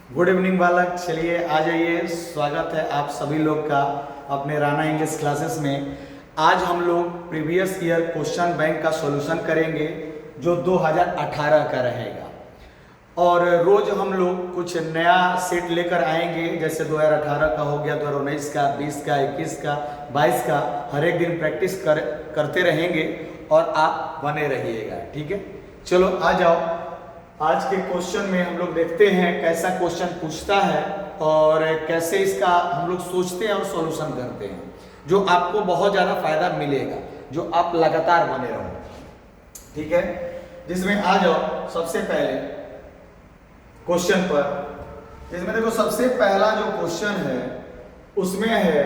Good evening बालक, चलिए आ जाइए। स्वागत है आप सभी लोग का अपने राणा इंग्लिश क्लासेस में। आज हम लोग प्रीवियस ईयर क्वेश्चन बैंक का सॉल्यूशन करेंगे जो 2018 का रहेगा, और रोज हम लोग कुछ नया सेट लेकर आएंगे। जैसे 2018 का हो गया, 2019 का, 20 का, 21 का, 22 का। हर एक दिन प्रैक्टिस करते रहेंगे और आप बने रहिएगा, ठीक है। चलो आ जाओ। आज के क्वेश्चन में हम लोग देखते हैं कैसा क्वेश्चन पूछता है और कैसे इसका हम लोग सोचते हैं और सॉल्यूशन करते हैं, जो आपको बहुत ज़्यादा फायदा मिलेगा, जो आप लगातार बने रहो, ठीक है। जिसमें आ जाओ सबसे पहले क्वेश्चन पर। इसमें देखो सबसे पहला जो क्वेश्चन है उसमें है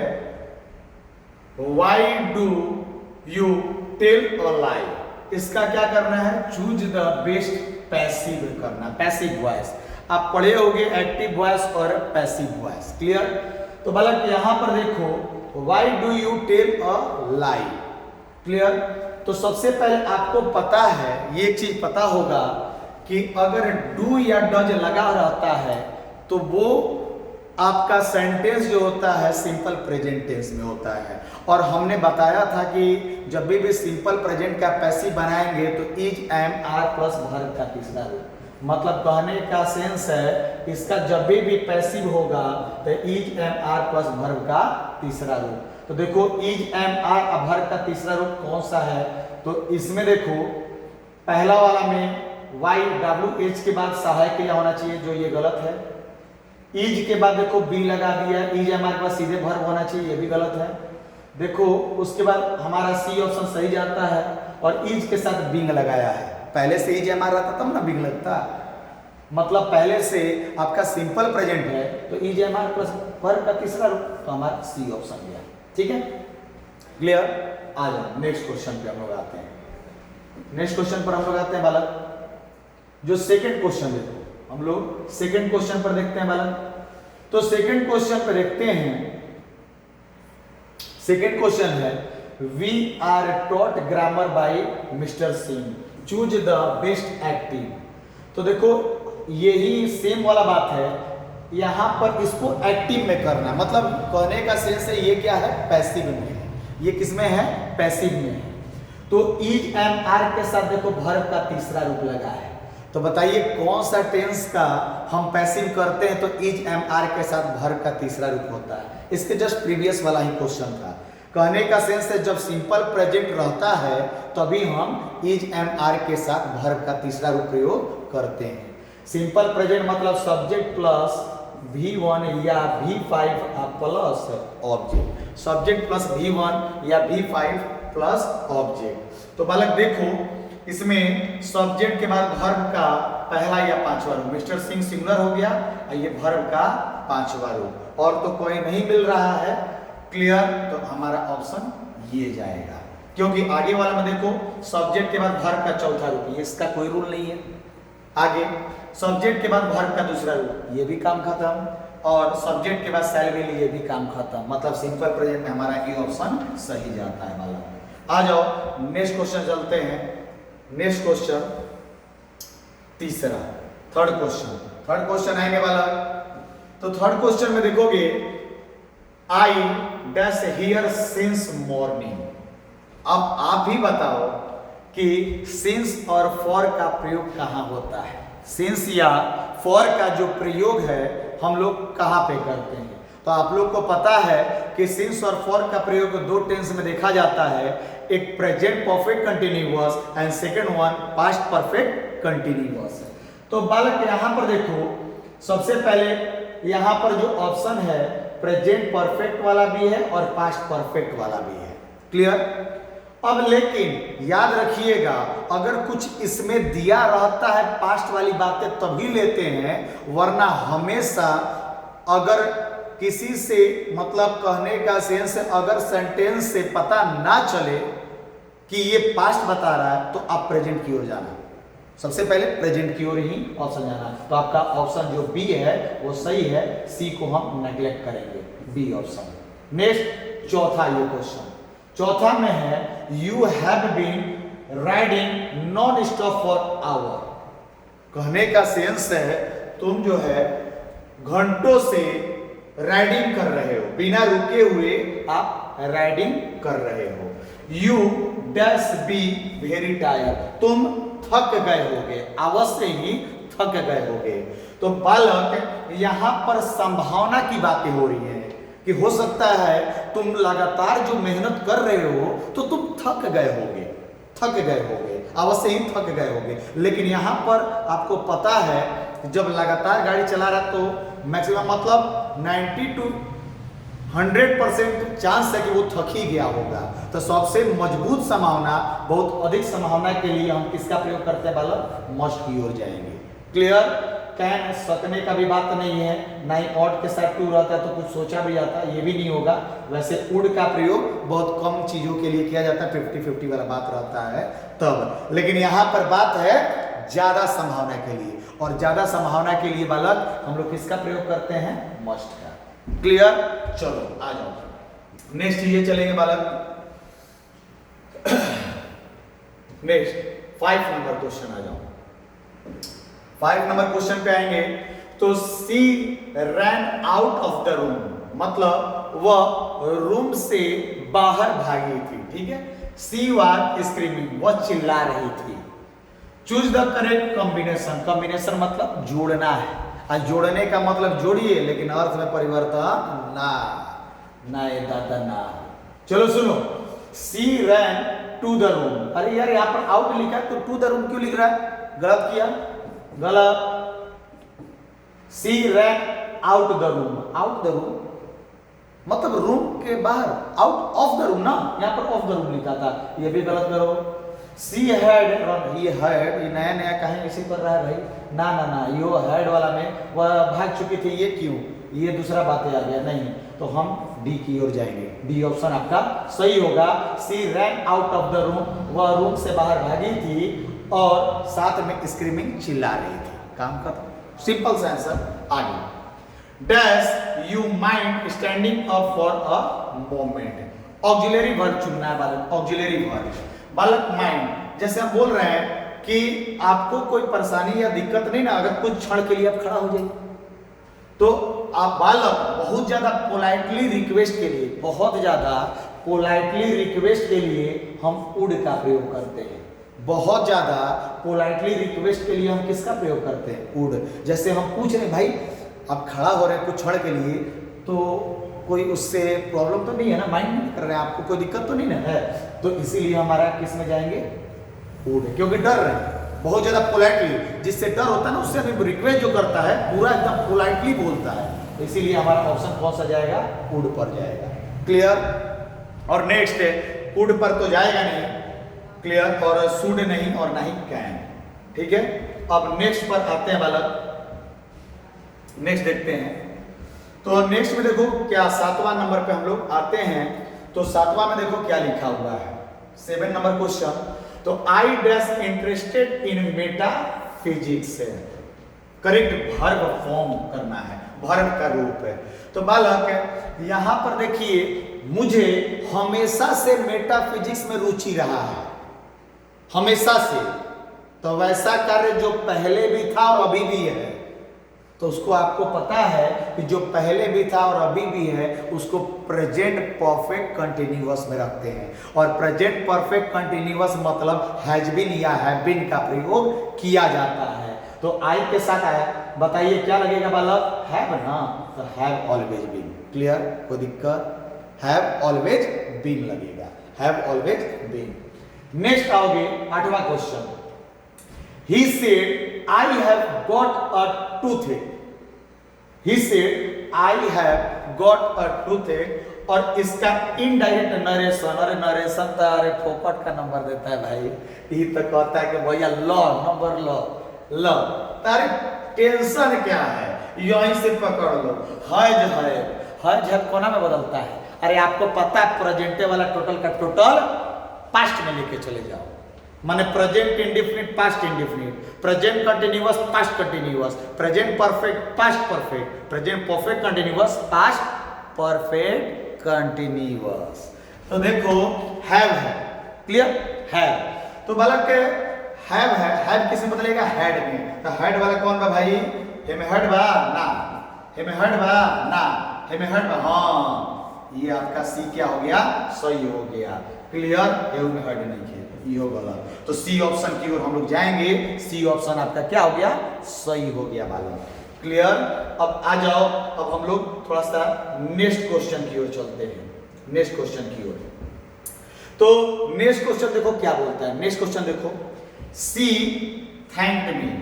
why do you tell a lie. इसका क्या करना है, चूज द बेस्ट पैसिव करना, पैसिव वॉइस। आप पढ़े होंगे एक्टिव वॉइस और पैसिव वॉइस, क्लियर। तो बालक यहां पर देखो why do you tell a lie, clear. तो सबसे पहले आपको पता है, ये चीज पता होगा कि अगर डू या डज लगा रहता है तो वो आपका सेंटेंस जो होता है सिंपल प्रेजेंट टेंस में होता है। और हमने बताया था कि जब भी सिंपल प्रेजेंट का पैसिव बनाएंगे तो is, am, are plus verb का तीसरा रूप। मतलब कहने का सेंस है इसका जब भी पैसिव होगा तो is, am, are plus verb का तीसरा रूप। तो देखो इज, एम, आर वर्ब का तीसरा रूप कौन सा है, तो इसमें देखो पहला वाला में वाई डब्ल्यू एच के बाद सहायक क्रिया होना चाहिए, जो ये गलत है। इज के बाद देखो बी लगा दिया, इज एम आर के बाद सीधे वर्ब होना चाहिए, ये भी गलत है। देखो उसके बाद हमारा सी ऑप्शन सही जाता है और इज के साथ बिंग लगाया है। पहले से इज एम आर रहता तब ना बिंग लगता, मतलब पहले से आपका सिंपल प्रेजेंट है तो is am are plus verb का तीसरा रूप, तो हमारा सी ऑप्शन गया, ठीक है, क्लियर। आ जाओ नेक्स्ट क्वेश्चन पे हम लोग आते हैं। नेक्स्ट क्वेश्चन पर हम लोग आते हैं बालक, जो सेकेंड क्वेश्चन देखो हम लोग सेकेंड क्वेश्चन पर देखते हैं बालक। तो सेकेंड क्वेश्चन पर देखते हैं, सेकेंड क्वेश्चन है we are taught grammar by mister Singh, choose the best active. तो देखो यही सेम वाला बात है, यहां पर इसको एक्टिव में करना, मतलब कहने का सेंस है ये क्या है, पैसिव में है। ये किसमें है, पैसिव में है। तो इज, एम, आर के साथ देखो वर्ब का तीसरा रूप लगा है। तो बताइए कौन सा टेंस का हम पैसिव करते हैं तो इज, एम, आर के साथ वर्ब का तीसरा रूप होता है। इसके जस्ट प्रीवियस वाला ही क्वेश्चन था। कहने का सेंस है जब सिंपल प्रेजेंट रहता है तभी हम इज, एम, आर के साथ वर्ब का तीसरा रूप प्रयोग करते हैं। सिंपल प्रेजेंट मतलब सब्जेक्ट प्लस V1 या V5 plus object, subject plus V1 या V5 प्लस ऑब्जेक्ट। तो बालक देखो इसमें सब्जेक्ट के बाद वर्ब का पहला या पांचवा रूप, मिस्टर सिंह सिंगुलर हो गया, ये वर्ब का पांचवा रूप, और तो कोई नहीं मिल रहा है, क्लियर। तो हमारा ऑप्शन ये जाएगा, क्योंकि आगे वाला में देखो सब्जेक्ट के बाद वर्ब का चौथा रूप, ये इसका कोई रूल नहीं है। आगे सब्जेक्ट के बाद वर्ब का दूसरा रूप, ये भी काम खत्म, और सब्जेक्ट के बाद शैल विल, ये भी काम खत्म। मतलब सिंपल प्रेजेंट में हमारा ये ऑप्शन सही जाता है वाला। आ जाओ नेक्स्ट क्वेश्चन चलते हैं। नेक्स्ट क्वेश्चन तीसरा, थर्ड क्वेश्चन आएंगे वाला। तो थर्ड क्वेश्चन में देखोगे I dash here since morning. अब आप ही बताओ कि सिंस और फॉर का प्रयोग कहां होता है। सिंस या फॉर का जो प्रयोग है हम लोग कहां पे करते हैं। तो आप लोग को पता है कि सिंस और फॉर का प्रयोग दो टेंस में देखा जाता है, एक present perfect continuous and second one past perfect continuous. तो बालक यहां पर देखो सबसे पहले यहां पर जो ऑप्शन है प्रेजेंट परफेक्ट वाला भी है और पास्ट परफेक्ट वाला भी है, क्लियर। अब लेकिन याद रखिएगा अगर कुछ इसमें दिया रहता है पास्ट वाली बातें तभी लेते हैं, वरना हमेशा अगर किसी से मतलब कहने का सेंस अगर सेंटेंस से पता ना चले कि ये पास्ट बता रहा है तो आप प्रेजेंट की ओर जाना, सबसे पहले प्रेजेंट की ओर ही ऑप्शन जाना। तो आपका ऑप्शन जो बी है वो सही है, सी को हम नेग्लेक्ट करेंगे, बी ऑप्शन। नेक्स्ट चौथा ये क्वेश्चन, चौथा में है you have been riding non stop for hour. कहने का सेंस है तुम जो है घंटों से राइडिंग कर रहे हो, बिना रुके हुए आप राइडिंग कर रहे हो। You dash be very tyre, तुम थक गए होगे, अवश्य ही थक गए होगे। तो बालक यहां पर संभावना की बातें हो रही है कि हो सकता है तुम लगातार जो मेहनत कर रहे हो तो तुम थक गए होगे, अवश्य ही थक गए होगे। लेकिन यहां पर आपको पता है जब लगातार गाड़ी चला रहा तो मैक्सिमम मतलब 90 to 100% चांस है कि वो थक ही गया होगा। तो सबसे मजबूत संभावना, बहुत अधिक संभावना के लिए हम किसका प्रयोग करते हैं बालक? मस्ट की ओर जाएंगे। क्लियर? कैन सकने का भी बात नहीं है, ना ही ऑट के साथ टू रहता है तो कुछ सोचा भी जाता है, ये भी नहीं होगा। वैसे वुड का प्रयोग बहुत कम चीजों के लिए किया जाता है, 50-50 वाला बात रहता है तब। लेकिन यहाँ पर बात है ज्यादा संभावना के लिए, और ज्यादा संभावना के लिए बालक हम लोग किसका प्रयोग करते हैं? मस्ट का। क्लियर? चलो आ जाओ नेक्स्ट ये चलेंगे बालक। नेक्स्ट 5 नंबर क्वेश्चन आ जाओ। 5 नंबर क्वेश्चन पे आएंगे तो she ran out of the room, मतलब वह रूम से बाहर भागी थी। ठीक है, सी वाज स्क्रीमिंग, वह चिल्ला रही थी। Choose the correct combination, combination मतलब जोड़ना है, आज जोड़ने का मतलब जोड़िए लेकिन अर्थ में परिवर्तन ना ये दादा ना। चलो सुनो, सी रैन टू द रूम, अरे यार यहाँ पर आउट लिखा है तो टू द रूम क्यों लिख रहा है? गलत किया, गलत। She ran out the room, out the room मतलब रूम के बाहर, आउट ऑफ द रूम ना, यहाँ पर ऑफ द रूम लिखा था, ये भी गलत करो। सी हैड रन, ये हैड ये नया नया कहीं इसी पर रहा है भाई, ना ना ना, यो हैड वाला में वह भाग चुकी थी, ये क्यों, ये दूसरा बातें आ गया, नहीं तो हम डी की ओर जाएंगे। डी ऑप्शन आपका सही होगा। She ran out of the room, वह रूम से बाहर भागी थी और साथ में स्क्रीमिंग चिल्ला रही थी। काम खत्म, सिंपल सा आंसर। आगे dash you mind standing up for a moment, auxiliary verb चुनना है बालक, ऑक्सिलरी वर्ब। बालक माइंड, जैसे हम बोल रहे हैं कि आपको कोई परेशानी या दिक्कत नहीं ना, अगर कुछ क्षण के लिए आप खड़ा हो जाइए तो आप बालक बहुत ज्यादा पोलाइटली रिक्वेस्ट के लिए, बहुत ज्यादा पोलाइटली रिक्वेस्ट के लिए हम वुड का प्रयोग करते हैं। बहुत ज्यादा पोलाइटली रिक्वेस्ट के लिए हम किसका प्रयोग करते हैं? वुड। जैसे हम पूछ रहे हैं भाई आप खड़ा हो रहे हैं कुछ क्षण के लिए, तो कोई उससे प्रॉब्लम तो नहीं है ना, माइंड नहीं कर रहे हैं, आपको कोई दिक्कत तो नहीं ना है, तो इसीलिए हमारा किस में जाएंगे? वुड, क्योंकि डर रहे हैं बहुत ज्यादा पोलाइटली, जिससे डर होता है ना उससे हमें रिक्वेस्ट जो करता है पूरा एकदम पोलाइटली बोलता है, तो इसीलिए हमारा ऑप्शन कौन सा जाएगा? वुड पर जाएगा। क्लियर? और नेक्स्ट है वुड पर तो जाएगा नहीं, क्लियर, और शुड नहीं और नहीं कैन। ठीक है, अब नेक्स्ट पर आते हैं बालक, नेक्स्ट देखते हैं। तो नेक्स्ट में देखो क्या 7वां नंबर पे हम लोग आते हैं, तो 7वां में देखो क्या लिखा हुआ है, 7 नंबर क्वेश्चन। तो I dash interested in metaphysics है, करेक्ट वर्ब फॉर्म करना है, वर्ब का रूप है। तो बालक यहां पर देखिए मुझे हमेशा से मेटाफिजिक्स में रुचि रहा है, हमेशा से, तो वैसा कार्य जो पहले भी था और अभी भी है, तो उसको आपको पता है कि जो पहले भी था और अभी भी है उसको प्रेजेंट परफेक्ट कंटिन्यूअस में रखते हैं, और प्रेजेंट परफेक्ट कंटिन्यूअस मतलब हैज बीन या हैव बीन का प्रयोग किया जाता है। तो आई के साथ आया, बताइए क्या लगेगा बालक? हैव ना, तो हैव ऑलवेज बीन। क्लियर? कोई दिक्कत? हैव ऑलवेज बीन लगेगा, हैव ऑलवेज बीन। नेक्स्ट आओगे 8वां question. He said, I have got a toothache. He said, I have got a toothache. और इसका इनडायरेक्ट नरेशन, अरे नरेशन तो अरे फोकट का नंबर देता है भाई, ये तो कहता है कि भैया लो नंबर लो लो, तारे टेंशन क्या है, यहीं से पकड़ लो। हज है कोना में बदलता है, अरे आपको पता है प्रेजेंटे वाला टोटल का टोटल पास्ट में लेके चले जाओ, माने present indefinite past indefinite, present continuous past continuous, present perfect past perfect, present perfect continuous past perfect continuous. तो देखो हैव है, क्लियर? हैव, तो बालक के हैव है, हैव किसे बदलेगा? हैड में, तो हैड वाला कौन बा भाई? हेड बा ना, हेमे हट बा ना, हेमे हट बा हाँ, ये आपका सी क्या हो गया, सही हो गया। क्लियर, ये में हट नहीं किया, ये हो गलत। तो सी ऑप्शन की ओर हम लोग जाएंगे, सी ऑप्शन आपका क्या हो गया, सही हो गया बालक। क्लियर। अब आ जाओ, अब हम लोग थोड़ा सा नेक्स्ट क्वेश्चन की ओर चलते हैं, नेक्स्ट क्वेश्चन की ओर। तो नेक्स्ट क्वेश्चन देखो क्या बोलता है, नेक्स्ट क्वेश्चन देखो, सी थैंक्ड मी।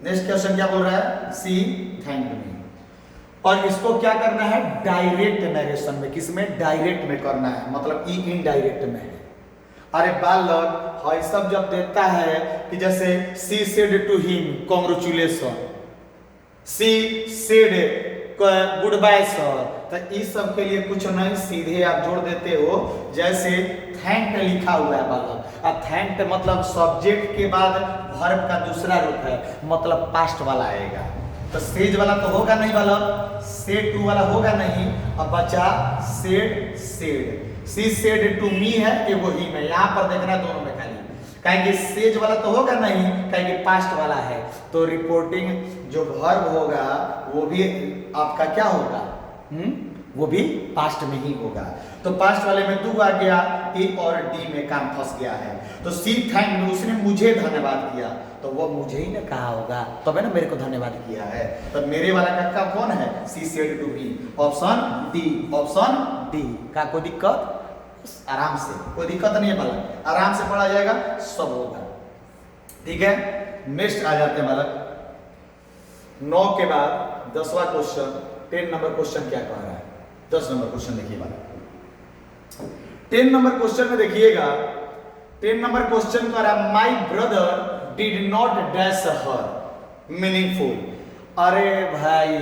नेक्स्ट क्वेश्चन क्या बोल रहा है, सी थैंक्ड मी। और इसको क्या करना है, डायरेक्ट नरेशन में, किसमें, डायरेक्ट में करना है, मतलब ई इनडायरेक्ट में है। अरे बालक हाई सब जब देता है कि जैसे she said to him congratulation, she said good bye sir, तो इस सब के लिए कुछ नहीं, सीधे आप जोड़ देते हो, जैसे थैंक लिखा हुआ है बालक, और थैंक मतलब सब्जेक्ट के बाद वर्ब का दूसरा रूप है, मतलब पास्ट वाला आएगा। तो सेज वाला तो होगा नहीं वाला, सेड टू वाला होगा नहीं, अब बचा said said. She said to me है, एगो ही में, यहाँ पर देखना दोनों में खाली, कहेंगे सेज वाला तो होगा नहीं, कहेंगे पास्ट वाला है। तो रिपोर्टिंग जो वर्ब होगा वो भी आपका क्या होगा, वो भी पास्ट में ही होगा। तो पास्ट वाले में दो आ गया, ए और डी में काम फंस गया है। तो सी थैंक मी, उसने मुझे धन्यवाद किया, तो वो मुझे ही ना कहा होगा, तब तो ना मेरे को धन्यवाद किया है। तो मेरे वाला का कौन है, she said to me, option D, option D का। कोई दिक्कत, आराम से, कोई दिक्कत नहीं है बालक, आराम से पढ़ा जाएगा, सब होगा। ठीक है, नेक्स्ट आ जाते हैं बालक, 9 के बाद 10वां क्वेश्चन, 10 नंबर क्वेश्चन क्या कह रहा है, 10 नंबर क्वेश्चन देखिए बालक। 10 नंबर क्वेश्चन में देखिएगा, 10 नंबर क्वेश्चन कह रहा है, my brother did not dash her meaningful. अरे भाई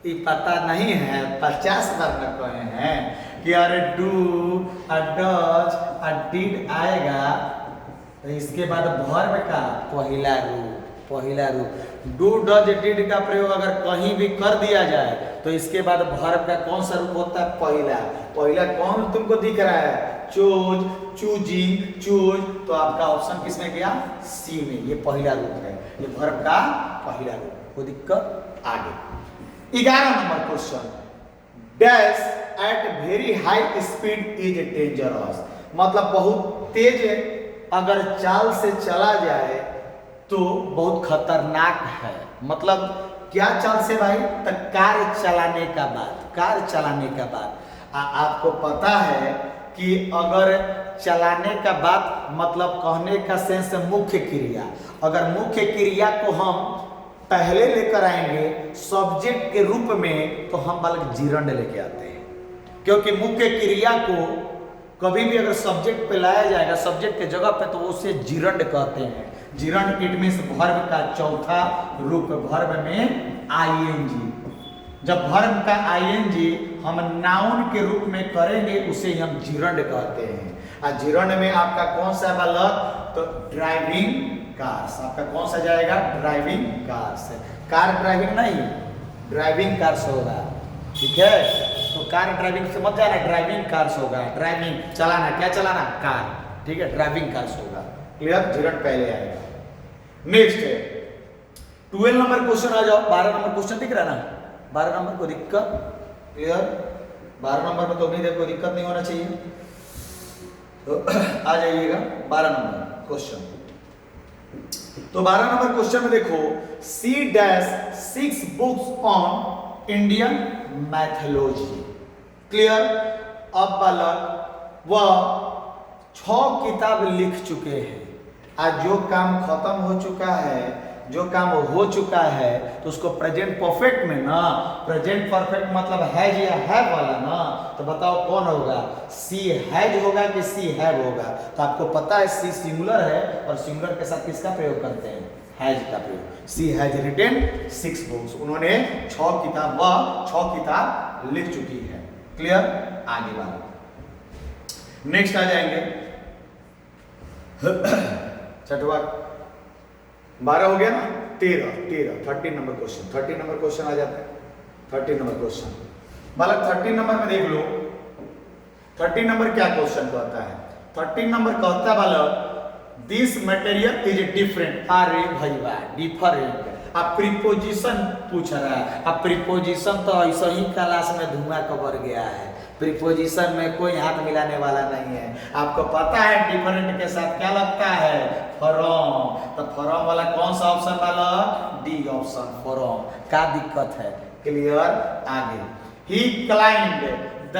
ये पता नहीं है, 50 बार न कहे हैं कि अरे डू डज डिड आएगा, तो इसके बाद वर्ब का पहला रूप, पहला रूप। डू डज डिड का प्रयोग अगर कहीं भी कर दिया जाए तो इसके बाद वर्ब का कौन सा रूप होता है, पहला। पहला कौन तुमको दिख रहा है, चूज, चूजिंग, चूज, तो आपका ऑप्शन किसमें गया, सी में, ये पहला रूप है, ये वर्ब का पहला रूप। कोई दिक्कत, आगे 11 number question, dash at very high speed is dangerous, मतलब बहुत तेज अगर चाल से चला जाए तो बहुत खतरनाक है। मतलब क्या चाल से भाई, तो कार चलाने का बाद, कार चलाने का बाद। आपको पता है कि अगर चलाने का बाद मतलब कहने का सेंस मुख्य क्रिया, अगर मुख्य क्रिया को हम पहले लेकर आएंगे सब्जेक्ट के रूप में तो हम बालक जीरंड लेके आते हैं, क्योंकि मुख्य क्रिया को कभी भी अगर सब्जेक्ट पे लाया जाएगा सब्जेक्ट के जगह पे तो उसे जीरंड कहते हैं। जीरंड इट मींस वर्ब का चौथा रूप, वर्ब में आईएनजी। जब वर्ब का आईएनजी हम नाउन के रूप में करेंगे उसे हम जीरंड कहते हैं। और जीरंड में आपका कौन सा बालक, तो ड्राइविंग कार्स, आपका कौन सा जाएगा, ड्राइविंग कार्स। कार ड्राइविंग नहीं, ड्राइविंग कार्स होगा, ठीक है। तो कार ड्राइविंग से मत जाना, ड्राइविंग कार्स होगा, ड्राइविंग चलाना, क्या चलाना, कार, ठीक है, ड्राइविंग कार्स होगा। क्लियर, जीरंड पहले आएगा। नेक्स्ट है 12 नंबर क्वेश्चन आ जाओ, 12 नंबर क्वेश्चन दिख रहा है ना, 12 नंबर को दिक्कत, क्लियर, 12 नंबर में तो उम्मीद है कोई दिक्कत नहीं होना चाहिए। तो आ जाइएगा 12 नंबर क्वेश्चन। तो 12 नंबर क्वेश्चन में देखो, C dash 6 books on Indian mythology. Clear, अब बालक वह 6 किताब लिख चुके हैं, आज जो काम खत्म हो चुका है, जो काम हो चुका है तो उसको प्रेजेंट परफेक्ट में ना, प्रेजेंट परफेक्ट मतलब हैज या हैव वाला ना, तो बताओ कौन होगा, सी हैज होगा कि सी हैव होगा। तो आपको पता है सी सिंगुलर है और सिंगुलर के साथ किसका प्रयोग करते हैं, हैज का प्रयोग। सी हैज रिटन 6 बुक्स, उन्होंने 6 किताब, वह 6 किताब लिख चुकी है। क्लियर, आगे बात नेक्स्ट आ जाएंगे। छठवा 12 हो गया ना, 13 नंबर क्वेश्चन, 13 नंबर क्वेश्चन आ जाता है। 13 नंबर क्वेश्चन बालक 13 नंबर में देख लो, 13 नंबर क्या क्वेश्चन कहता है, 13 नंबर कहता है बालक दिस मटेरियल इज डिफरेंट। अरे भैया डिफरेंट, अब प्रीपोजिशन पूछ रहा है। अब प्रीपोजिशन तो ऐसा ही क्लास में धुआं कबर गया है। प्रीपोजिशन में कोई हाथ मिलाने वाला नहीं है। आपको पता है डिफरेंट के साथ क्या लगता है, फ्रॉम। तो फ्रॉम वाला कौन सा ऑप्शन वाला, डी ऑप्शन फ्रॉम। क्या दिक्कत है, क्लियर। आगे, ही क्लाइंब द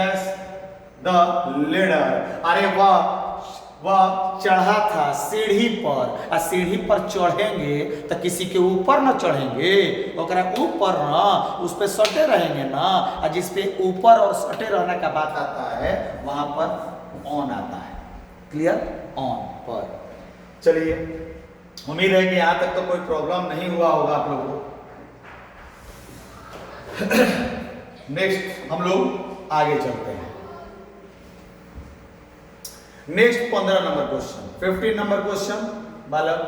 लेडर, अरे वह चढ़ा था सीढ़ी पर। आ सीढ़ी पर चढ़ेंगे तो किसी के ऊपर न चढ़ेंगे, ओकरा ऊपर ना उस पे सटे रहेंगे ना। और जिस पे ऊपर और सटे रहने का बात आता है वहां पर ऑन आता है, क्लियर, ऑन पर। चलिए, उम्मीद है कि यहां तक तो कोई प्रॉब्लम नहीं हुआ होगा आप लोगों को। नेक्स्ट हम लोग आगे चलते हैं। Next 15 number question, 15 number question बालक।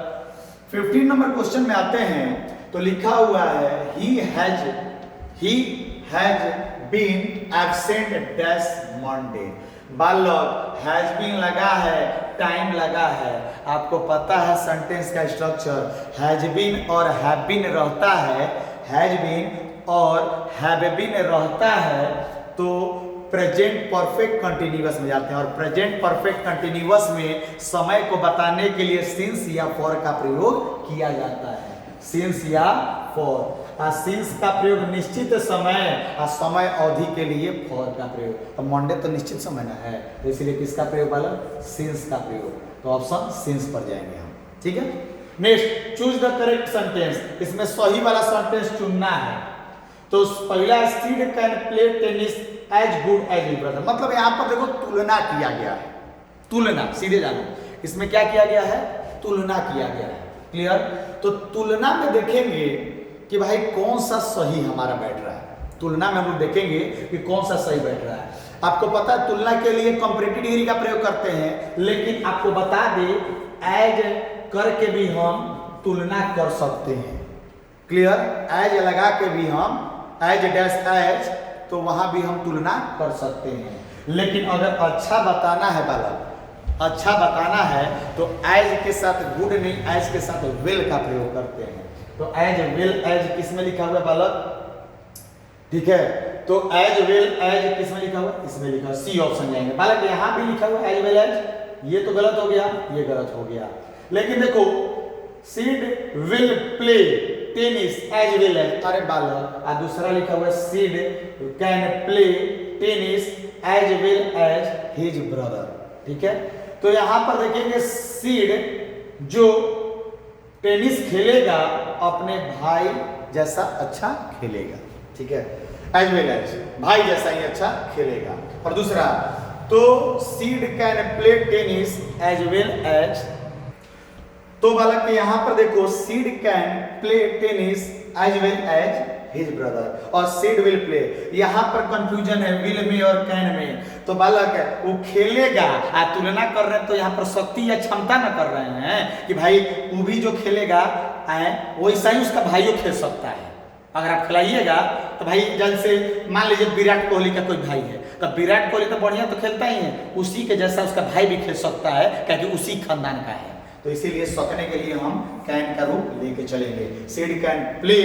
15 नंबर क्वेश्चन में आते हैं तो लिखा हुआ है he has been absent dash Monday। बालक हैज बीन लगा है, टाइम लगा है। आपको पता है सेंटेंस का स्ट्रक्चर हैज बीन और हैव बीन रहता है, हैज बीन और हैव बीन रहता है तो प्रेजेंट परफेक्ट कंटिन्यूअस में जाते हैं। और प्रेजेंट परफेक्ट कंटिन्यूअस में समय को बताने के लिए सिंस या फॉर का प्रयोग किया जाता है, सिंस या फॉर। सिंस का प्रयोग निश्चित समय और समय अवधि के लिए फॉर का प्रयोग। तो मंडे तो निश्चित समय ना है, तो इसलिए किसका प्रयोग वाला, सिंस का प्रयोग। तो ऑप्शन सिंस पर जाएंगे हम, ठीक है। Next, choose the correct sentence. इसमें सही वाला सेंटेंस चुनना है। तो पहला, Sid can play tennis as good as his brother. मतलब यहाँ पर देखो तुलना किया गया है, तुलना, सीधे जानो। इसमें क्या किया गया है, तुलना किया गया है, क्लियर। तो तुलना में देखेंगे कि भाई कौन सा सही हमारा बैठ रहा है। तुलना में हम लोग देखेंगे कि कौन सा सही बैठ रहा है। आपको पता है तुलना के लिए कंपैरेटिव डिग्री का प्रयोग करते हैं, लेकिन आपको बता दे एज करके भी हम तुलना कर सकते हैं, क्लियर। एज लगा के भी हम एज डैश एज, तो वहां भी हम तुलना कर सकते हैं। लेकिन अगर अच्छा बताना है बालक, अच्छा बताना है तो एज के साथ गुड नहीं, एज के साथ विल का प्रयोग करते हैं। तो एज विल एज किस में लिखा हुआ है बालक, ठीक है। तो एज विल एज किस में लिखा हुआ, इसमें लिखा हुआ, सी ऑप्शन जाएंगे बालक। यहां भी लिखा हुआ एज विल एज, ये तो गलत हो गया, ये गलत हो गया। लेकिन देखो Sid will play tennis as will as, अरे बालक। और दूसरा लिखा हुआ Sid can play tennis as will as his brother, ठीक है। तो यहां पर देखेंगे सीड जो टेनिस खेलेगा अपने भाई जैसा अच्छा खेलेगा, ठीक है। एज वेल एज, भाई जैसा ही अच्छा खेलेगा। और दूसरा, तो Sid can play tennis as well as. तो बालक यहां पर देखो Sid can play tennis as well as his brother, और सीड विल प्ले। यहां पर कंफ्यूजन है विल में और कैन में। तो बालक वो खेलेगा, तुलना कर रहे हैं तो यहाँ पर शक्ति या क्षमता न कर रहे हैं कि भाई वो भी जो खेलेगा वैसा ही उसका भाइयों खेल सकता है। अगर आप खिलाइएगा तो भाई जैसे मान लीजिए विराट कोहली का कोई भाई है, तो विराट कोहली तो बढ़िया तो खेलता ही है, उसी के जैसा उसका भाई भी खेल सकता है क्योंकि उसी खानदान का है। तो इसीलिए सकने के लिए हम कैन का रूप लेके चलेंगे। Sid can play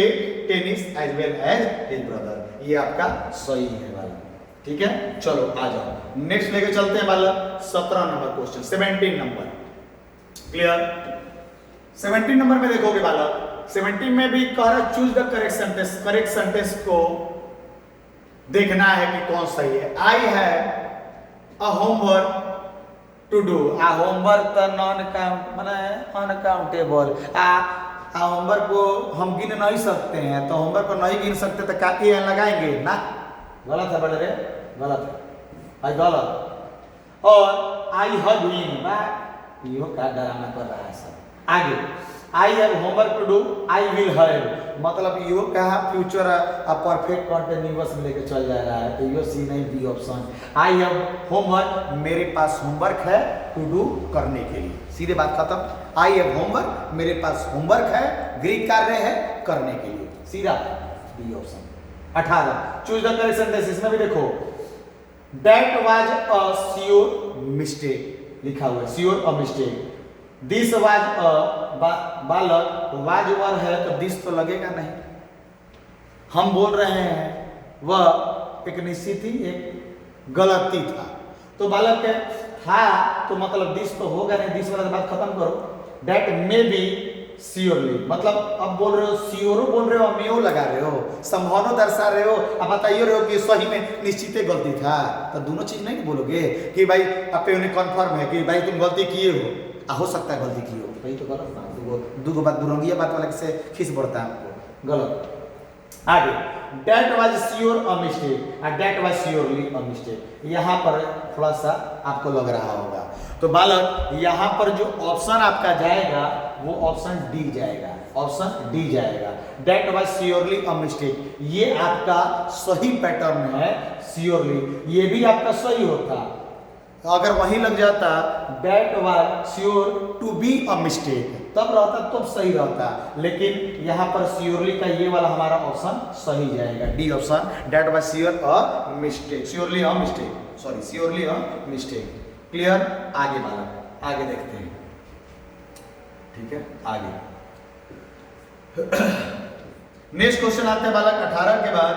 tennis as well as his brother, ये आपका सही है वाला, ठीक है। चलो आ जाओ, नेक्स्ट लेके चलते हैं वाला 17 number question, 17 number, clear. 17 number में देखोगे वाला, 17 में भी कह रहा choose the correct sentence. Correct sentence को देखना है कि कौन सही है। I have a homework to do. Homework तो नॉन काउंट माने अनकाउंटेबल। होमवर्क को हम गिन नहीं सकते हैं, तो होमवर्क को नहीं गिन सकते तो क्या ये लगाएंगे ना, गलत है बड़े रे, गलत है भाई, गलत। और आई हैव बीन, यो क्या डराना कर रहा है सब। आगे I have homework to do, I will have, मतलब यो कहा फ्यूचर परफेक्ट कंटिन्यूअस में लेके चल जा रहा है, तो यो सी नहीं B option. I have homework, मेरे पास होमवर्क है टू डू, करने के लिए, सीधे बात खत्म। आई हैव होमवर्क, मेरे पास होमवर्क है, गृह कार्य है, करने के लिए, सीधा B option. 18 choose the correct sentence. इसमें भी देखो that was a sure mistake लिखा हुआ है, sure a mistake. This was a बालक वाज वर है तो दिस तो लगेगा नहीं, हम बोल रहे हैं वह एक निश्चित ही एक गलती था। तो बालक है था तो मतलब दिस तो होगा नहीं, दिस वाला बात खत्म करो। डेट मे बी श्योरली, मतलब अब बोल रहे हो श्योरो बोल रहे हो, मेओ लगा रहे हो, संभावना दर्शा रहे हो, अब बताइए रहे हो कि सही में निश्चित गलती था। तो दोनों चीज नहीं बोलोगे कि भाई आप पे उन्हें कन्फर्म है कि भाई तुम गलती किए हो सकता है गलती की हो, भाई तो गलत ना, दो बात दुरंगिया बात वाले से खींच पड़ता है आपको, गलत। आगे that was sure a mistake, that was surely a mistake, यहाँ पर थोड़ा सा आपको लग रहा होगा। तो बालक यहाँ पर जो ऑप्शन आपका जाएगा वो ऑप्शन डी जाएगा, ऑप्शन डी जाएगा। That was surely a mistake, ये आपका सही पैटर्न है, श्योरली, ये भी आपका सही होता। अगर वहीं लग जाता that was sure to be a mistake, तब रहता तब सही रहता, लेकिन यहाँ पर श्योरली का ये वाला हमारा ऑप्शन सही जाएगा, D option, that was sure a mistake, surely a mistake, sorry surely a mistake. Clear? आगे वाला, आगे देखते हैं, ठीक है, आगे नेक्स्ट क्वेश्चन आते हैं बालक 18 के बाद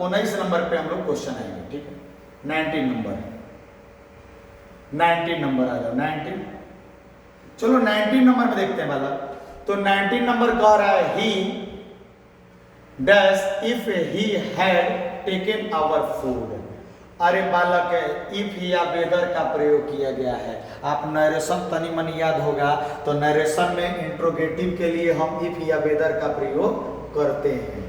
19 नंबर पे हम लोग क्वेश्चन आएंगे, ठीक है। 19 नंबर आ जाओ, 19, चलो 19 नंबर में देखते हैं बालक। तो 19 नंबर कह रहा है he dash if he had taken our food. अरे बालक इफ या वेदर का प्रयोग किया गया है, आप नरेशन तनी मनी याद होगा तो नरेशन में इंट्रोगेटिव के लिए हम इफ या वेदर का प्रयोग करते हैं,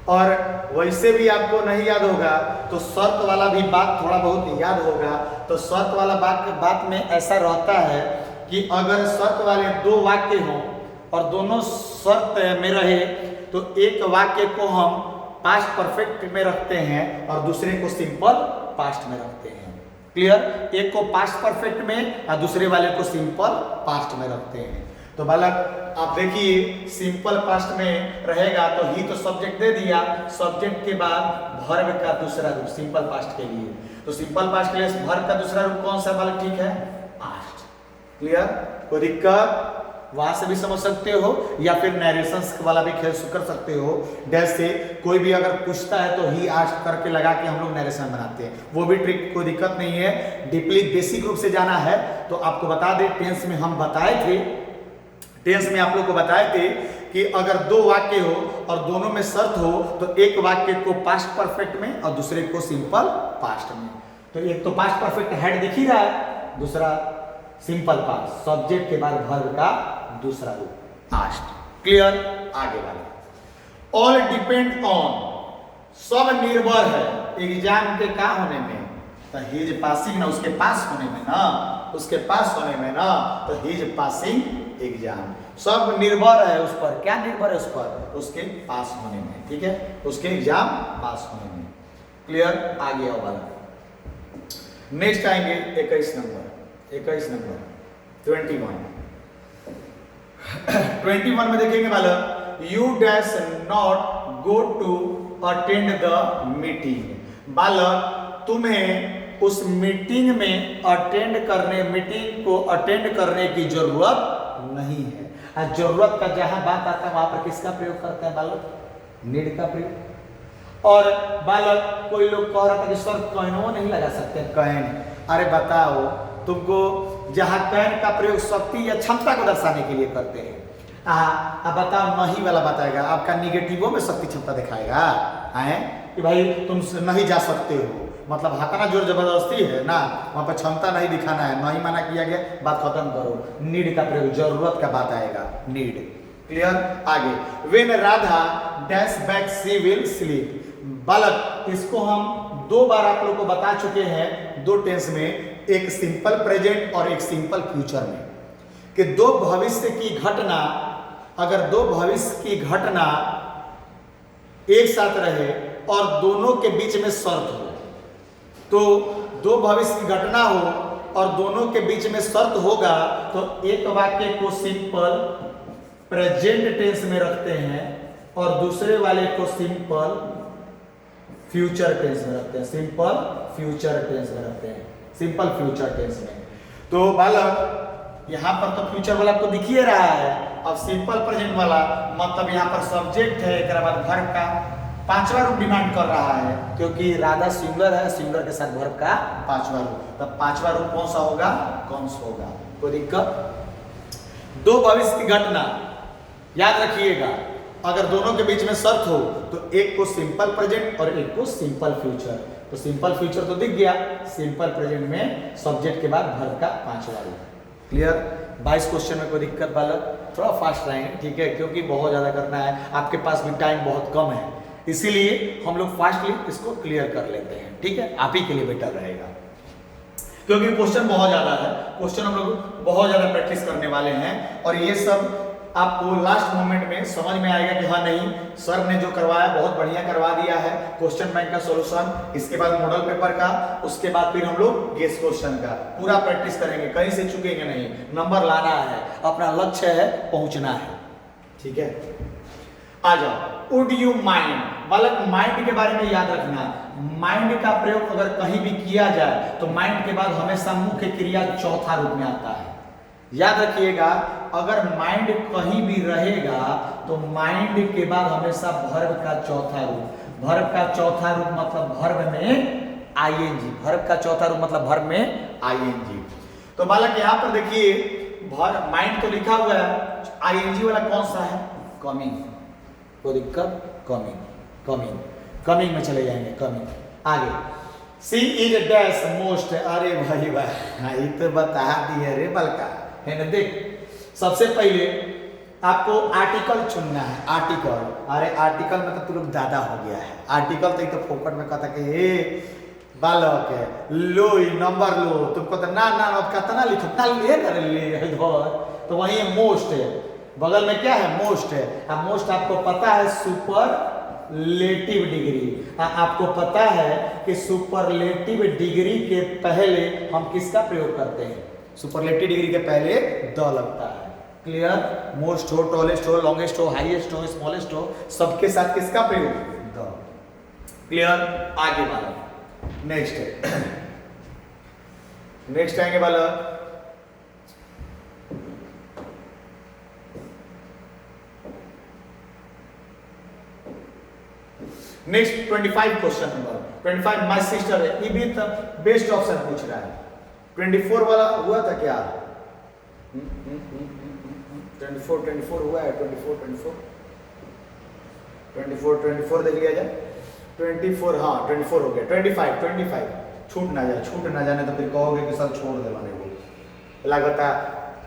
और वैसे भी आपको नहीं याद होगा तो शर्त वाला भी बात थोड़ा बहुत याद होगा। तो शर्त वाला बात में ऐसा रहता है कि अगर शर्त वाले दो वाक्य हों और दोनों शर्त में रहे तो एक वाक्य को हम पास्ट परफेक्ट में रखते हैं और दूसरे को सिंपल पास्ट में रखते हैं। क्लियर? एक को पास्ट परफेक्ट में और दूसरे वाले को सिंपल पास्ट में रखते हैं। तो बालक आप देखिए सिंपल पास्ट में रहेगा तो ही तो सब्जेक्ट दे दिया, सब्जेक्ट के बाद वर्ब का दूसरा रूप सिंपल पास्ट के लिए, तो सिंपल पास्ट के लिए वर्ब का दूसरा रूप कौन सा बालक? ठीक है, पास्ट। क्लियर? कोई दिक्कत? वहां से भी समझ सकते हो या फिर नरेशंस वाला भी खेल कर सकते हो। डैश से कोई भी अगर पूछता है तो ही आस्क करके लगा के हम लोग नरेशन बनाते हैं, वो भी ट्रिक, कोई दिक्कत नहीं है। डीपली बेसिक रूप से जाना है तो आपको बता दें, टेंस में हम बताए थे, टेंस में आप लोग को बताए थे कि अगर दो वाक्य हो और दोनों में शर्त हो तो एक वाक्य को पास्ट परफेक्ट में और दूसरे को सिंपल पास्ट में। तो एक तो पास्ट परफेक्ट हेड दिख ही रहा है, दूसरा सिंपल पास्ट, सब्जेक्ट के बाद वर्ब का दूसरा रूप पास्ट। क्लियर? आगे वाला ऑल डिपेंड ऑन, सब निर्भर है एग्जाम के का होने में, तो ही इज पासिंग ना, उसके पास होने में ना, उसके पास होने में ना, तो ही इज पासिंग एग्जाम। सब निर्भर है उस पर, क्या निर्भर है उस पर? उसके पास होने में, ठीक है, उसके एग्जाम पास होने में। क्लियर? आगे आओ वाला नेक्स्ट आएंगे 21 नंबर 21 में देखेंगे वाला you dash not go to attend the meeting. बालक तुम्हें उस मीटिंग में मीटिंग को अटेंड करने की जरूरत नहीं है। जरूरत का जहां बात आता है वहां पर किसका प्रयोग करते हैं बालक? नीड का प्रयोग। और बालक कोई लोग कह रहा था कि सर कैनो नहीं लगा सकते, कैन, अरे बताओ तुमको जहां कैन का प्रयोग शक्ति या क्षमता को दर्शाने के लिए करते हैं, अब बताओ नहीं वाला बताएगा, आपका निगेटिवों में शक्ति क्षमता दिखाएगा है कि भाई तुम नहीं जा सकते हो, मतलब हटाना जोर जबरदस्ती है ना, वहां पर क्षमता नहीं दिखाना है, नहीं माना किया गया, बात खत्म करो। नीड का प्रयोग, जरूरत का बात आएगा, नीड। क्लियर? आगे when Radha dash back she will sleep. बालक इसको हम दो बार आप लोग को बता चुके हैं, दो टेंस में, एक सिंपल प्रेजेंट और एक सिंपल फ्यूचर में, कि दो भविष्य की घटना, अगर दो भविष्य की घटना एक साथ रहे और दोनों के बीच में शर्त हो, तो दो भविष्य की घटना हो और दोनों के बीच में शर्त होगा तो एक वाक्य को सिंपल प्रेजेंट टेंस में रखते हैं और दूसरे वाले को सिंपल फ्यूचर टेंस में रखते हैं, सिंपल फ्यूचर टेंस में रखते हैं, सिंपल फ्यूचर टेंस में। तो बालक यहाँ पर तो फ्यूचर वाला आपको दिख ही रहा है। अब सिंपल प्रेजेंट वाला मतलब यहाँ पर सब्जेक्ट है, एक बाद वर्ब का पांचवा रूप डिमांड कर रहा है, क्योंकि राधा सिंगुलर है, सिंगुलर के साथ वर्ब का पांचवा रूप। तब पांचवा रूप कौन सा होगा? कौन सा होगा? कोई दिक्कत? दो भविष्य की घटना याद रखिएगा, अगर दोनों के बीच में शर्त हो तो एक को सिंपल प्रेजेंट और एक को सिंपल फ्यूचर। तो सिंपल फ्यूचर तो दिख गया, सिंपल प्रेजेंट में सब्जेक्ट के बाद वर्ब का पांचवा रूप। क्लियर? 22 क्वेश्चन में कोई दिक्कत वाला? थोड़ा फास्ट रहेंगे, ठीक है, क्योंकि बहुत ज्यादा करना है, आपके पास भी टाइम बहुत कम है, इसीलिए हम लोग फास्टली इसको क्लियर कर लेते हैं, ठीक है, आप ही के लिए बेटर रहेगा, क्योंकि क्वेश्चन बहुत ज्यादा है। क्वेश्चन हम लोग बहुत ज्यादा प्रैक्टिस करने वाले हैं और ये सब आपको लास्ट मोमेंट में समझ में आएगा कि हाँ नहीं, सर ने जो करवाया बहुत बढ़िया करवा दिया है। क्वेश्चन बैंक का सॉल्यूशन, इसके बाद मॉडल पेपर का, उसके बाद फिर हम लोग गेस क्वेश्चन का पूरा प्रैक्टिस करेंगे, कहीं से चुकेंगे नहीं, नंबर लाना है, अपना लक्ष्य है, पहुंचना है, ठीक है। आ जाओ, वुड यू माइंड, बालक माइंड के बारे में याद रखना, माइंड का प्रयोग अगर कहीं भी किया जाए तो माइंड के बाद हमेशा मुख्य क्रिया चौथा रूप में आता है। याद रखिएगा, अगर माइंड कहीं भी रहेगा तो माइंड के बाद हमेशा वर्ब का चौथा रूप, वर्ब का चौथा रूप मतलब वर्ब में आईएनजी, वर्ब का चौथा रूप मतलब वर्ब में आईएनजी। तो बालक यहाँ पर देखिए, माइंड तो लिखा हुआ है, आईएनजी वाला कौन सा है? कमिंग। कोई दिक्कत? कमिंग, कमिंग, कमिंग में चले जाएंगे, कमिंग। आगे, सी इज डैश मोस्ट, अरे भाई भाई ये तो बता दिए रे बलका है ना। देख, सबसे पहले आपको आर्टिकल चुनना है, आर्टिकल। अरे आर्टिकल में तो तू लोग ज्यादा हो गया है, आर्टिकल तो फोकट में कहता कि हे बालक है, लो नंबर लो, तुमको तो ना ना कितना लिखो ना ले कर ले इधर, तो वही मोस्ट है, बगल में क्या है? मोस्ट है। अब मोस्ट आपको पता है सुपरलेटिव डिग्री, आपको पता है कि सुपरलेटिव डिग्री के पहले हम किसका प्रयोग करते हैं? सुपरलेटिव डिग्री के पहले द लगता है। क्लियर? मोस्ट हो, टॉलेस्ट हो, लॉन्गेस्ट हो, हाईएस्ट हो, स्मॉलेस्ट हो, सबके साथ किसका प्रयोग? द। क्लियर? आगे वाला नेक्स्ट है, नेक्स्ट आएंगे वाला next 25 question number 25 my sister है, ये भी बेस्ट ऑप्शन पूछ रहा है। 24 वाला हुआ था क्या? 24 हुआ है, 24 देख लिया जाए, 24 हाँ 24 हो गया, 25 छूट ना जाने तो फिर कहोगे कि सब छोड़ दे माने को लगता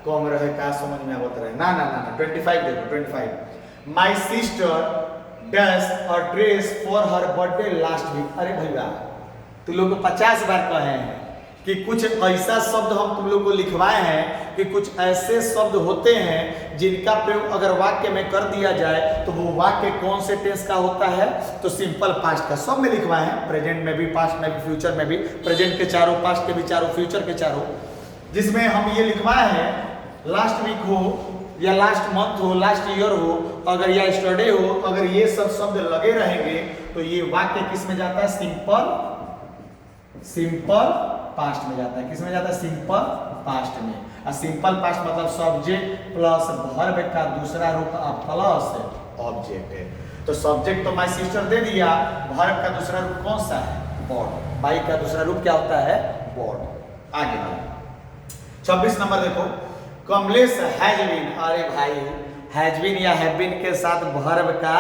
कम रहे का समझ में आवत रहे, ना 25 देखो, 25 my sister dash or dress for her birthday last week. अरे भैया तुम लोग को 50 बार कहे हैं कि कुछ ऐसा शब्द हम तुम लोग को लिखवाए हैं कि कुछ ऐसे शब्द होते हैं जिनका प्रयोग अगर वाक्य में कर दिया जाए तो वो वाक्य कौन से टेंस का होता है? तो सिंपल पास्ट का। सब में लिखवाए हैं, प्रेजेंट में भी, पास्ट में भी, फ्यूचर में भी, प्रेजेंट के चारों, पास्ट के भी चारों, फ्यूचर के चारों, जिसमें हम ये लिखवाए हैं लास्ट वीक हो या लास्ट मंथ हो, लास्ट ईयर हो, अगर या स्टरडे हो, अगर ये सब शब्द लगे रहेंगे तो ये वाक्य किस में जाता है? सिंपल पास्ट में जाता है। किस में जाता है? सिंपल पास्ट में। और सिंपल पास्ट मतलब सब्जेक्ट प्लस वर्ब का दूसरा रूप प्लस ऑब्जेक्ट है। तो सब्जेक्ट तो माय सिस्टर दे दिया, वर्ब का दूसरा रूप कौन सा है? बॉट। बाई का दूसरा रूप क्या होता है? बॉट। आगे वाला 26 नंबर देखो, कमलेश हैज बीन। अरे भाई हैज बीन या हैव बीन के साथ वर्ब का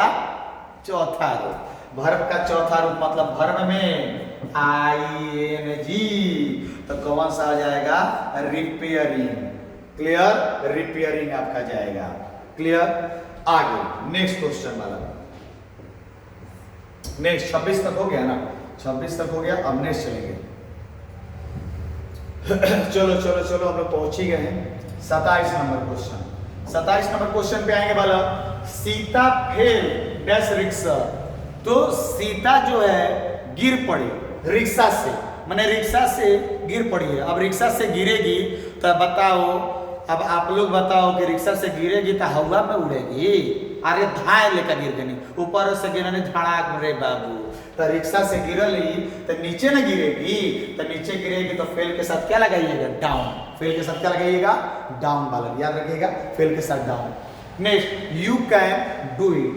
चौथा रूप, वर्ब का चौथा रूप मतलब वर्ब में आईएनजी, तो कौन सा आ जाएगा? रिपेयरिंग। क्लियर? रिपेयरिंग आपका जाएगा। क्लियर? आगे नेक्स्ट क्वेश्चन वाला, नेक्स्ट 26 तक हो गया ना, 26 तक हो गया, अब नेक्स्ट चलेंगे। चलो हम लोग पहुंच ही गए हैं 27 नंबर क्वेश्चन। 27 नंबर क्वेश्चन पे आएंगे वाला, सीता फेल डैश रिक्शा। तो सीता जो है गिर पड़ी रिक्शा से, माने रिक्शा से गिर पड़ी है। अब रिक्शा से गिरेगी तो बताओ, अब आप लोग बताओ कि रिक्शा से गिरेगी तो हवा में उड़ेगी अरे धाए लेकर गिर गई, ऊपर से गिरने धड़ाक रे बाबू। तो रिक्शा से गिरली तो नीचे ना गिरेगी, तो नीचे गिरेगी तो फेल के साथ क्या लगाइएगा, डाउन। फेल के साथ क्या लगाइएगा, डाउन वाला, याद रखिएगा फेल के साथ down. Next, you can do it,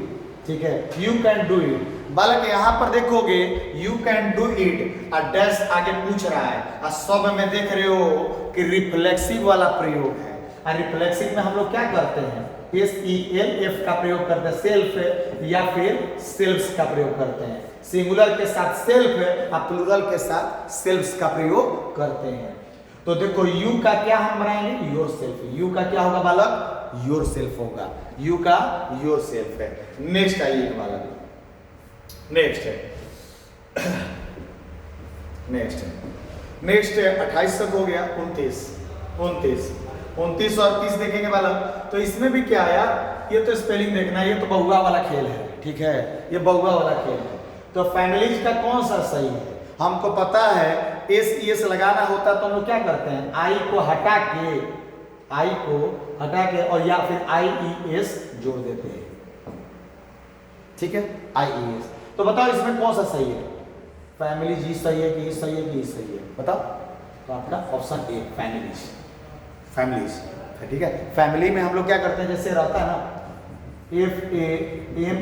ठीक है, यू कैन डू इट। बालक यहाँ पर देखोगे यू कैन डू इट, और डैश आगे पूछ रहा है, और सब में देख रहे हो कि रिफ्लेक्सिव वाला प्रयोग है। और रिफ्लेक्सिव में हम लोग क्या करते हैं, SELF का प्रयोग करते हैं, सेल्फ या फिर सेल्फ्स का प्रयोग करते हैं। सिंगुलर के साथ सेल्फ और प्लूरल के साथ सेल्फ्स का प्रयोग करते हैं। तो देखो यू का क्या हम बनाएंगे, योर सेल्फ। यू का क्या होगा बालक, योर सेल्फ होगा, यू का योर सेल्फ है। नेक्स्ट आइए बालक, नेक्स्ट है, नेक्स्ट है 28 तक हो गया, 29 और 30 देखेंगे बालक। तो इसमें भी क्या आया, ये तो स्पेलिंग देखना है, ये तो बहुआ वाला खेल है, ठीक है, ये बहुआ वाला खेल है। तो फैमिलीज का कौन सा सही है, हमको पता है SES लगाना होता तो हम लोग क्या करते हैं, आई को हटा के और या फिर IES जोड़ देते हैं, ठीक है, IES। तो बताओ इसमें कौन सा सही है, फैमिली जी सही है कि ये सही है कि ये सही है, बताओ। तो आपका ऑप्शन ए फैमिलीज, ठीक है। फैमिली में हम लोग क्या करते हैं, जैसे रहता है ना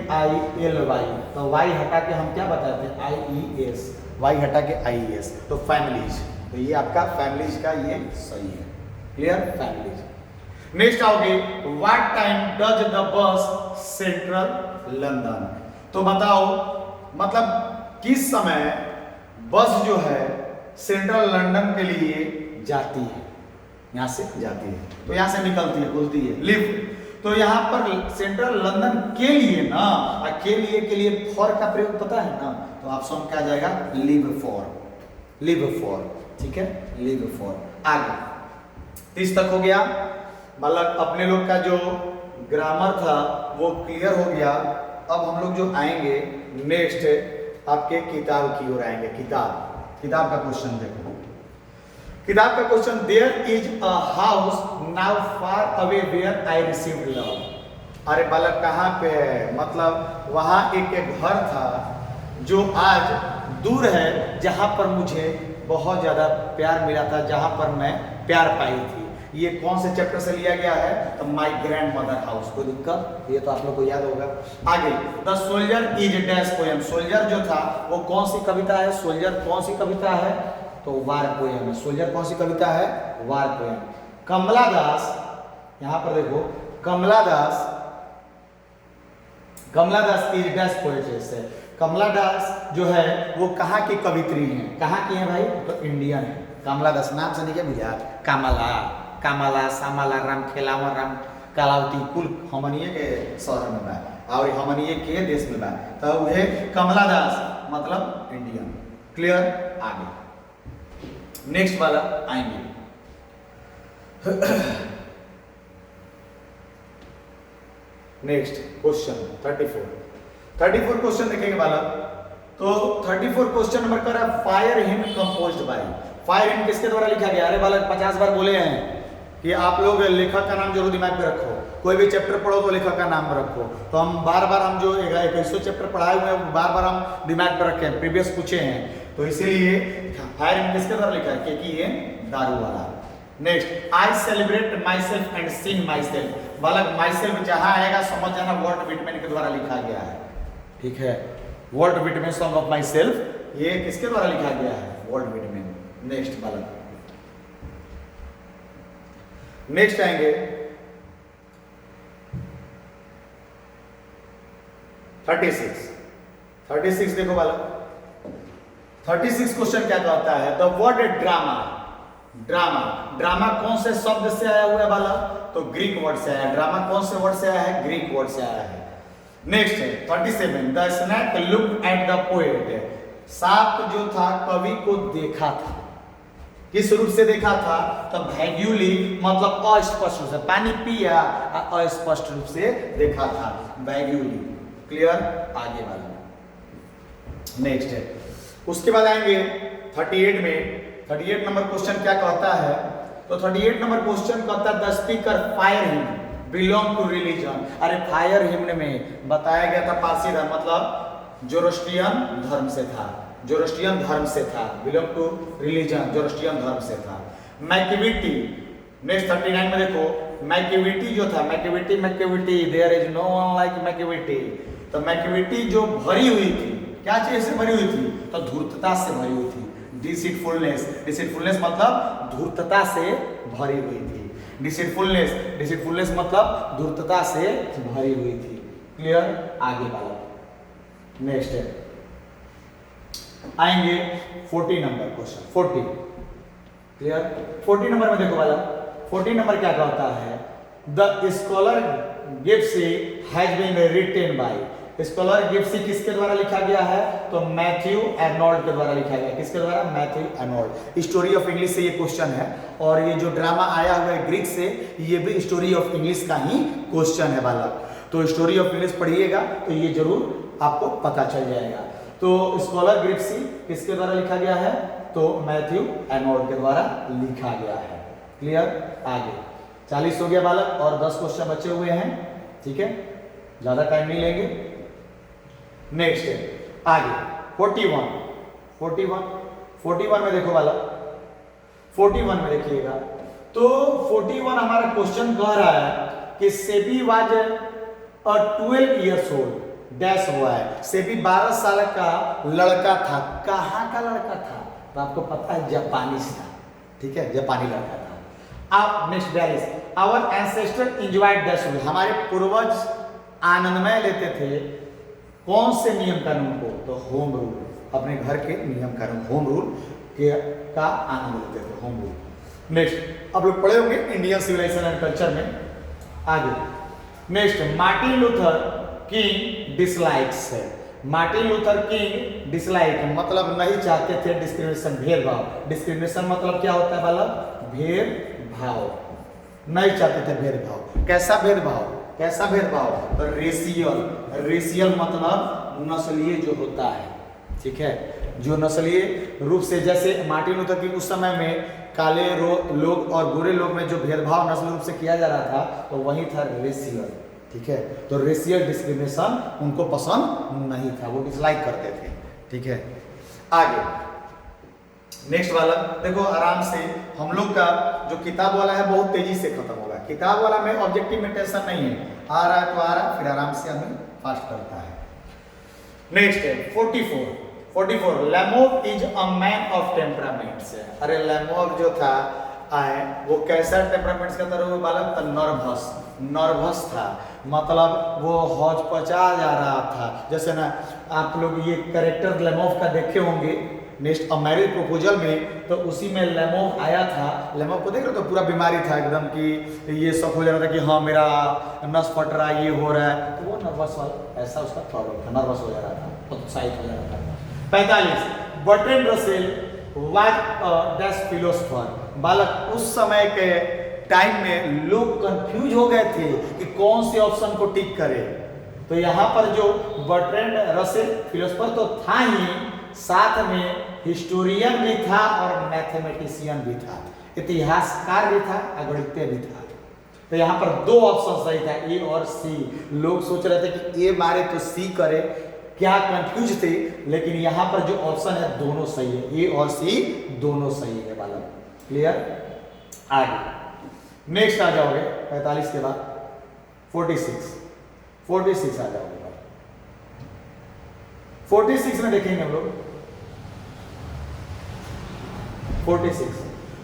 FAMILY, तो Y हटा के हम क्या बताते हैं, IES, Y हटा के IES, तो फैमिलीज। तो ये आपका फैमिलीज का ये सही है, क्लियर, फैमिलीज। नेक्स्ट आओगे, what time does the bus central London. तो बताओ मतलब किस समय बस जो है सेंट्रल लंदन के लिए जाती है, यहां से जाती है, तो यहां से निकलती है, खुलती है, लिव। तो यहां पर सेंट्रल लंदन के लिए ना, के लिए फॉर का प्रयोग पता है ना, तो ऑप्शन क्या जाएगा, लिव फॉर, ठीक है, लिव फॉर। आगे 30 तक हो गया मतलब अपने लोग का जो ग्रामर था वो क्लियर हो गया। अब हम लोग जो आएंगे नेक्स्ट आपके किताब की ओर आएंगे। किताब का क्वेश्चन देखो, किताब का question, there is a house now far away where I received love. अरे बालक कहाँ पे है, मतलब वहां एक घर था जो आज दूर है, जहां पर मुझे बहुत ज्यादा प्यार मिला था, जहां पर मैं प्यार पाई थी। ये कौन से चैप्टर से लिया गया है, तो माई ग्रैंड मदर हाउस। कोई दिक्कत, ये तो आप लोग को याद होगा। आगे, the soldier is dash poem. Soldier जो था वो कौन सी कविता है, सोल्जर कौन सी कविता है, तो वार पोएम है। सोल्जर कौन सी कविता है, वार पोएम। कमला दास, यहां पर देखो कमला दास इज डैश पोएट्रेस है। कमला दास जो है वो कहाँ की कवित्री है, कहाँ की है भाई, तो इंडियन है। कमला दास नाम से नहीं क्या भैया, कामला सामला राम खेलावन राम कलावती कुल हमनिए के शहर में बा और हमनिए के देश में बा, तो वह कमला दास मतलब इंडियन, क्लियर। आगे नेक्स्ट वाला आएंगे नेक्स्ट क्वेश्चन 34 क्वेश्चन देखेंगे वाला। तो 34 क्वेश्चन नंबर कर रहा है, fire him composed bye. Fire him किसके द्वारा लिखा गया, अरे बालक 50 बार बोले हैं कि आप लोग लेखक का नाम जरूर दिमाग में रखो, कोई भी चैप्टर पढ़ो तो लेखक का नाम रखो। तो हम बार हम जो 2100 चैप्टर पढ़ाए हुए हैं बार हम दिमाग में रखे हैं, प्रीवियस पूछे हैं, तो इसीलिए फायर हिम किसके द्वारा लिखा है, क्योंकि ये दारू वाला। Next, I celebrate my self and Singh my self. बालक माई सेल्फ जहां आएगा समझ जाना वॉल्ट विटमैन के द्वारा लिखा गया है, ठीक है, Walt Whitman song of my self, ये किसके द्वारा लिखा गया है, वॉल्ट विटमैन। नेक्स्ट बालक, नेक्स्ट आएंगे 36 देखो बालक। 36 क्वेश्चन क्या कहता है, द वर्ड ड्रामा कौन से शब्द से आया हुआ है बाला, तो ग्रीक वर्ड से आया। ड्रामा कौन से वर्ड से आया है, ग्रीक वर्ड से आया है। नेक्स्ट है 37, the snake looked at the poet. सांप जो था कवि को देखा था, किस रूप से देखा था, तो वैग्यूली मतलब अस्पष्ट रूप से, पानी पिया अस्पष्ट रूप से देखा था, वैग्यूली, क्लियर। आगे वाला नेक्स्ट है, उसके बाद आएंगे 38 में। 38 नंबर क्वेश्चन क्या कहता है, तो 38 नंबर क्वेश्चन कहता है the speaker fire hymn. Belong to religion. अरे फायर हिम्न में बताया गया था पारसी धर्म मतलब जोरोस्ट्रियन धर्म से था, जोरोस्ट्रियन धर्म से था। बिलोंग टू रिलीजन जोरोस्ट्रियन धर्म से था। मैक्विटी नेक्स्ट 39 में देखो, मैक्विटी जो था, Macavity there is no one like Macavity. तो मैक्विटी जो भरी हुई थी, क्या चीज से भरी हुई थी? तो धूर्तता से भरी हुई थी। डिसीटफुलनेस मतलब धूर्तता से भरी हुई थी। डिसीटफुलनेस मतलब धूर्तता से भरी हुई थी। क्लियर? आगे वाला नेक्स्ट है, आएंगे 40 नंबर क्वेश्चन। 40 क्लियर? 40 नंबर में देखो वाला, 40 नंबर क्या कहता है? The scholar Gipsy has been written by. Scholar Gipsy किसके द्वारा लिखा गया है? तो मैथ्यू अर्नोल्ड के द्वारा लिखा गया। किसके द्वारा? Matthew Arnold. Story of English से ये क्वेश्चन है, और ये जो ड्रामा आया हुआ है ग्रीक से, ये भी स्टोरी ऑफ इंग्लिश का ही क्वेश्चन है बालक। तो स्टोरी ऑफ इंग्लिश पढ़िएगा तो ये जरूर आपको पता चल जाएगा। तो स्कॉलर गिब्सी किसके द्वारा लिखा गया है? तो मैथ्यू अर्नोल्ड के द्वारा लिखा गया है। क्लियर? आगे 40 हो गया बालक, और 10 क्वेश्चन बचे हुए हैं। ठीक है, ज्यादा टाइम नहीं लेंगे। नेक्स्ट है आगे 41 में देखो वाला, 41 में देखिएगा। तो 41 हमारा क्वेश्चन कह रहा है कि SEBI was 12 years old dash हुआ है। सेबी 12 साल का लड़का था। कहाँ का लड़का था? तो आपको पता है जापानीज था। ठीक है, जापानी लड़का था। अब next 42, our ancestor enjoyed dash. हमारे पूर्वज आनंदमय लेते थे कौन से नियम कानून को? तो होम रूल, अपने घर के नियम कानून, होम रूल के का आनंद लेते थे, होम रूल। नेक्स्ट अब लोग पढ़े होंगे इंडियन सिविलाइजेशन एंड कल्चर में। आगे next, Martin Luther king dislikes है। मार्टिन लूथर किंग डिसलाइक मतलब नहीं चाहते थे डिस्क्रिमिनेशन, भेदभाव। डिस्क्रिमिनेशन मतलब क्या होता है वाला? भेदभाव, नहीं चाहते थे भेदभाव। कैसा भेदभाव? कैसा भेदभाव? तो रेशियल मतलब नस्लीय जो होता है। ठीक है, जो नस्लीय रूप से, जैसे मार्टिन लूथर किंग उस समय में काले लोग और गोरे लोग में जो भेदभाव नस्ल रूप से किया जा रहा था, तो वही था रेशियल। ठीक है, तो रेशियल डिस्क्रिमिनेशन उनको पसंद नहीं था, वो डिसलाइक करते थे। ठीक है, आगे नेक्स्ट वाला देखो, आराम से हम लोग का जो किताब वाला है बहुत तेजी से खत्म होगा। किताब वाला में ऑब्जेक्टिव में टेंशन नहीं है, आ रहा है तो आ रहा है, फिर आराम से हमें फास्ट करता है। नेक्स्ट है 44 Lemov is a man of temperaments. अरे लेमोव जो था वो कैसा टेम्परामेंट्स का था? वो बालक नर्वस था, मतलब वो हौच-पचा जा रहा था। जैसे ना आप लोग ये कैरेक्टर लेमोव का देखे होंगे नेक्स्ट अ मैरिज प्रपोजल में, तो उसी में लेमोव आया था। लेमोव को देख रहे हो तो पूरा बीमारी था एकदम, कि ये सब हो जा रहा था कि हाँ मेरा नस फट रहा है, ये हो रहा है। तो वो नर्वस वाला ऐसा उसका प्रॉब्लम था, नर्वस हो जा रहा था, उत्साहित हो जा रहा था। 45 Bertrand Russell was a dash philosopher. बालक उस समय के टाइम में लोग कंफ्यूज हो गए थे कि कौन से ऑप्शन को टिक करे। तो यहाँ पर जो बर्ट्रैंड रसेल फिलोसोफर तो था ही, साथ में हिस्टोरियन भी था और मैथमेटिशियन भी था, इतिहासकार भी था, गणितज्ञ भी था। तो यहाँ पर 2 ऑप्शन सही था, ए और सी। लोग सोच रहे थे कि ए मारे तो सी करे, क्या कंफ्यूज थे, लेकिन यहाँ पर जो ऑप्शन है दोनों सही है, ए और सी दोनों सही है वाला। क्लियर? आगे नेक्स्ट आ जाओगे 45 के बाद 46 आ जाओगे। 46 में देखेंगे हम लोग 46।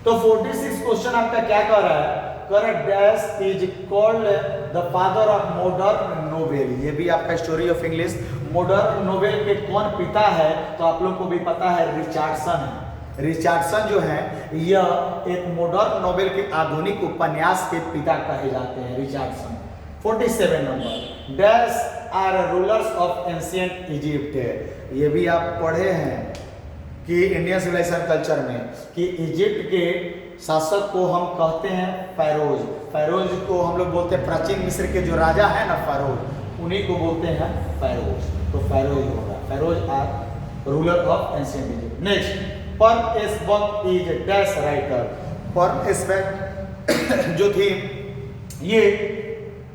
तो 46 क्वेश्चन आपका क्या कह रहा है? Current dash is called the father of modern novel. ये भी आपका story of English. Modern novel के कौन पिता है? तो आप लोग को भी पता है, रिचर्डसन है। रिचर्डसन जो है यह एक मॉडर्न नोवेल के आधुनिक उपन्यास के पिता कहे जाते हैं, Richardson. 47 number, dash are rulers of ancient Egypt. ये भी आप पढ़े हैं कि इंडियन सिविलाइजेशन कल्चर में कि इजिप्ट के शासक को हम कहते हैं फैरोज। फैरोज को हम लोग बोलते हैं, प्राचीन मिस्र के जो राजा है ना फैरोज, उन्हीं को बोलते हैं फैरोज। तो फैरोज होगा, pharaohs are ruler of ancient Egypt. Next, पर एस्बक इज डैश राइटर। पर एस्बक जो थी ये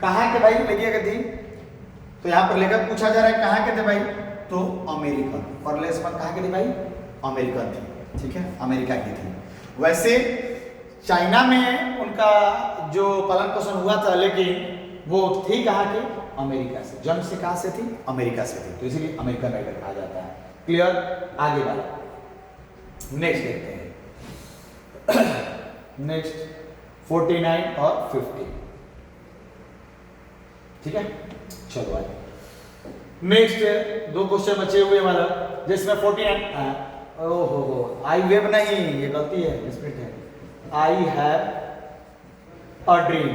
कहाँ के भाई लिखिएगा थी, तो यहाँ पर लेकर पूछा जा रहा है कहाँ के थे भाई, तो अमेरिकन। पर्लेस वन कहाँ के थे भाई, अमेरिकन थी, ठीक है, अमेरिका की थी। वैसे चाइना में उनका जो पालन पोषण हुआ था, लेकिन वो थी कहाँ की, अमेरिका से। जन्म से कहाँ से थी, अमेरिका से थी, तो इसीलिए अमेरिकन राइडर कहा जाता है। क्लियर, आगे वाला नेक्स्ट देखते हैं। नेक्स्ट 49 और 50, ठीक है, चलो आगे। नेक्स्ट दो क्वेश्चन बचे हुए वाला, जिसमें 49, ओहो आई वेव नहीं, ये गलती है, इसमें है I have a dream,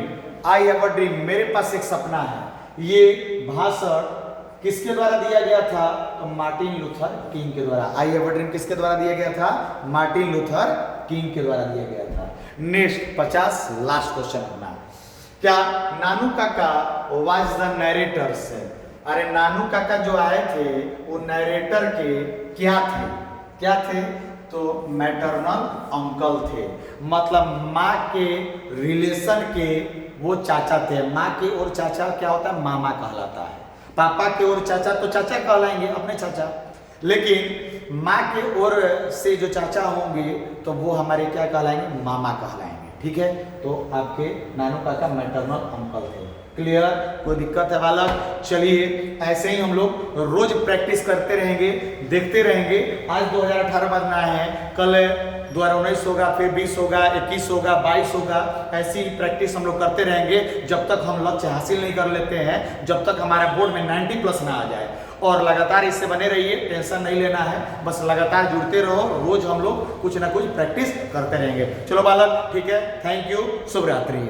I have a dream, मेरे पास एक सपना है। ये भाषण किसके द्वारा दिया गया था, तो मार्टिन लूथर किंग के द्वारा। आई हैव अ ड्रीम किसके द्वारा दिया गया था, मार्टिन लूथर किंग के द्वारा दिया गया था। नेक्स्ट 50 लास्ट क्वेश्चन अपना, क्या नानू काका वाज द नरेटर्स, अरे नानू काका जो आए थे वो नरेटर के क्या थे, क्या थे, तो मैटरनल अंकल थे, मतलब माँ के रिलेशन के वो चाचा थे। माँ की ओर चाचा क्या होता है, मामा कहलाता है। पापा की ओर चाचा तो चाचा कहलाएंगे, अपने चाचा, लेकिन माँ के ओर से जो चाचा होंगे तो वो हमारे क्या कहलाएंगे, मामा कहलाएंगे, ठीक है। तो आपके नानू काका मैटरनल अंकल थे। क्लियर, कोई दिक्कत है बालक? चलिए ऐसे ही हम लोग रोज प्रैक्टिस करते रहेंगे, देखते रहेंगे। आज 2018 बनना है, कल 2019 होगा, फिर 20 होगा, 21 होगा, 22 होगा। ऐसी प्रैक्टिस हम लोग करते रहेंगे जब तक हम लक्ष्य हासिल नहीं कर लेते हैं, जब तक हमारे बोर्ड में 90+ ना आ जाए। और लगातार इससे बने रहिए, टेंशन नहीं लेना है, बस लगातार जुड़ते रहो। रोज हम लोग कुछ ना कुछ प्रैक्टिस करते रहेंगे। चलो बालक, ठीक है, थैंक यू, शुभ रात्रि।